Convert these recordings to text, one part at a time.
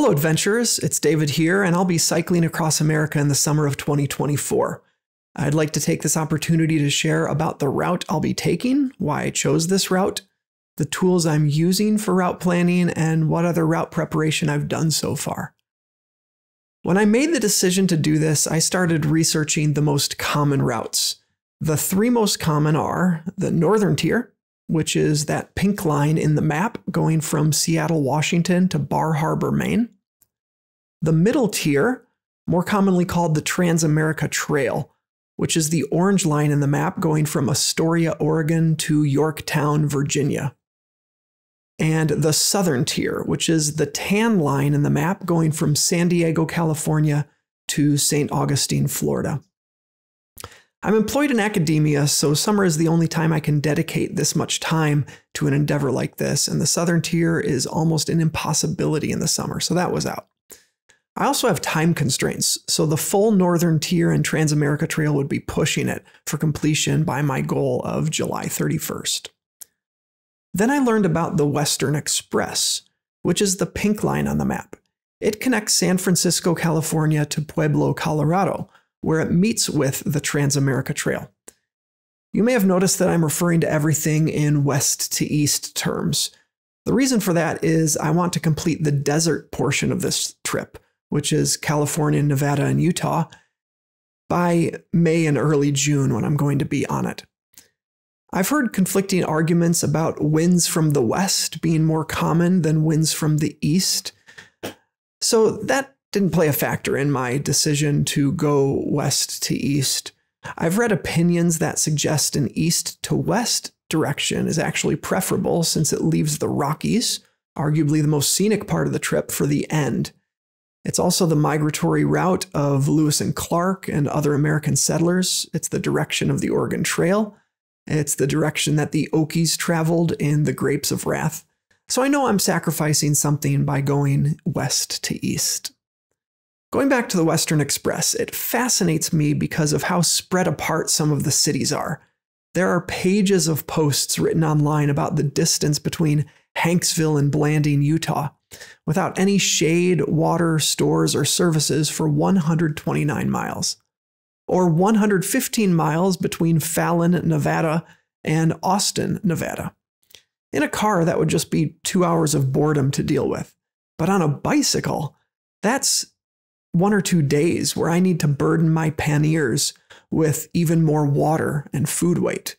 Hello adventurers, it's David here, and I'll be cycling across America in the summer of 2024. I'd like to take this opportunity to share about the route I'll be taking, why I chose this route, the tools I'm using for route planning, and what other route preparation I've done so far. When I made the decision to do this, I started researching the most common routes. The three most common are the northern tier, which is that pink line in the map going from Seattle, Washington to Bar Harbor, Maine. The middle tier, more commonly called the Transamerica Trail, which is the orange line in the map going from Astoria, Oregon to Yorktown, Virginia. And the southern tier, which is the tan line in the map going from San Diego, California to St. Augustine, Florida. I'm employed in academia, so summer is the only time I can dedicate this much time to an endeavor like this, and the southern tier is almost an impossibility in the summer, so that was out. I also have time constraints, so the full northern tier and Transamerica Trail would be pushing it for completion by my goal of July 31st. Then I learned about the Western Express, which is the pink line on the map. It connects San Francisco, California to Pueblo, Colorado, where it meets with the Transamerica Trail. You may have noticed that I'm referring to everything in west to east terms. The reason for that is I want to complete the desert portion of this trip, which is California, Nevada, and Utah, by May and early June when I'm going to be on it. I've heard conflicting arguments about winds from the west being more common than winds from the east, so that didn't play a factor in my decision to go west to east. I've read opinions that suggest an east to west direction is actually preferable since it leaves the Rockies, arguably the most scenic part of the trip, for the end. It's also the migratory route of Lewis and Clark and other American settlers. It's the direction of the Oregon Trail. It's the direction that the Okies traveled in the Grapes of Wrath. So I know I'm sacrificing something by going west to east. Going back to the Western Express, it fascinates me because of how spread apart some of the cities are. There are pages of posts written online about the distance between Hanksville and Blanding, Utah, without any shade, water, stores, or services for 129 miles. Or 115 miles between Fallon, Nevada, and Austin, Nevada. In a car, that would just be 2 hours of boredom to deal with. But on a bicycle, that's 1 or 2 days where I need to burden my panniers with even more water and food weight.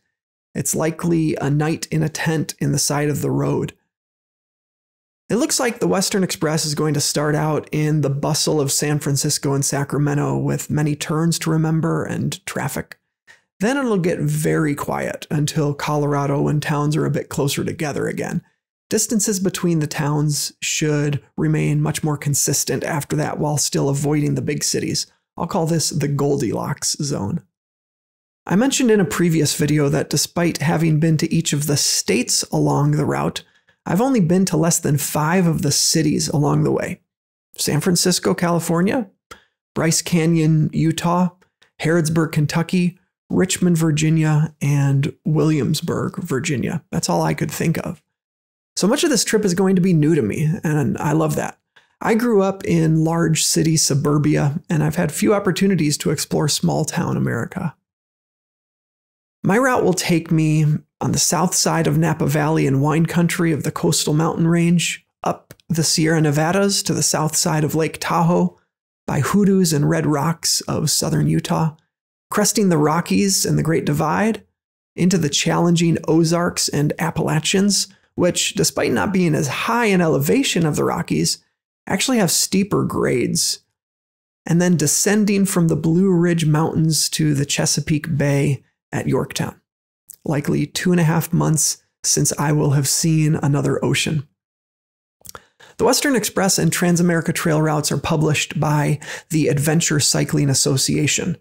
It's likely a night in a tent in the side of the road. It looks like the Western Express is going to start out in the bustle of San Francisco and Sacramento with many turns to remember and traffic. Then it'll get very quiet until Colorado and towns are a bit closer together again. Distances between the towns should remain much more consistent after that while still avoiding the big cities. I'll call this the Goldilocks zone. I mentioned in a previous video that despite having been to each of the states along the route, I've only been to less than 5 of the cities along the way. San Francisco, California, Bryce Canyon, Utah, Harrodsburg, Kentucky, Richmond, Virginia, and Williamsburg, Virginia. That's all I could think of. So much of this trip is going to be new to me, and I love that. I grew up in large city suburbia, and I've had few opportunities to explore small town America. My route will take me on the south side of Napa Valley and wine country of the coastal mountain range, up the Sierra Nevadas to the south side of Lake Tahoe, by hoodoos and red rocks of southern Utah, cresting the Rockies and the Great Divide, into the challenging Ozarks and Appalachians, which, despite not being as high in elevation of the Rockies, actually have steeper grades, and then descending from the Blue Ridge Mountains to the Chesapeake Bay at Yorktown. Likely 2.5 months since I will have seen another ocean. The Western Express and Transamerica Trail routes are published by the Adventure Cycling Association.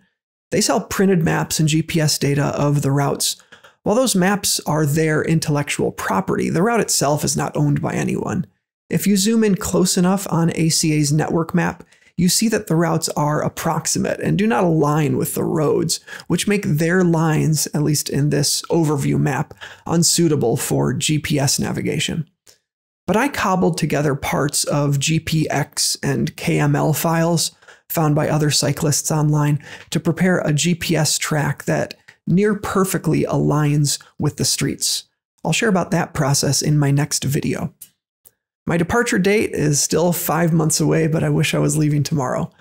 They sell printed maps and GPS data of the routes. While those maps are their intellectual property, the route itself is not owned by anyone. If you zoom in close enough on ACA's network map, you see that the routes are approximate and do not align with the roads, which make their lines, at least in this overview map, unsuitable for GPS navigation. but I cobbled together parts of GPX and KML files found by other cyclists online to prepare a GPS track that near perfectly aligns with the streets. I'll share about that process in my next video. My departure date is still 5 months away, but I wish I was leaving tomorrow.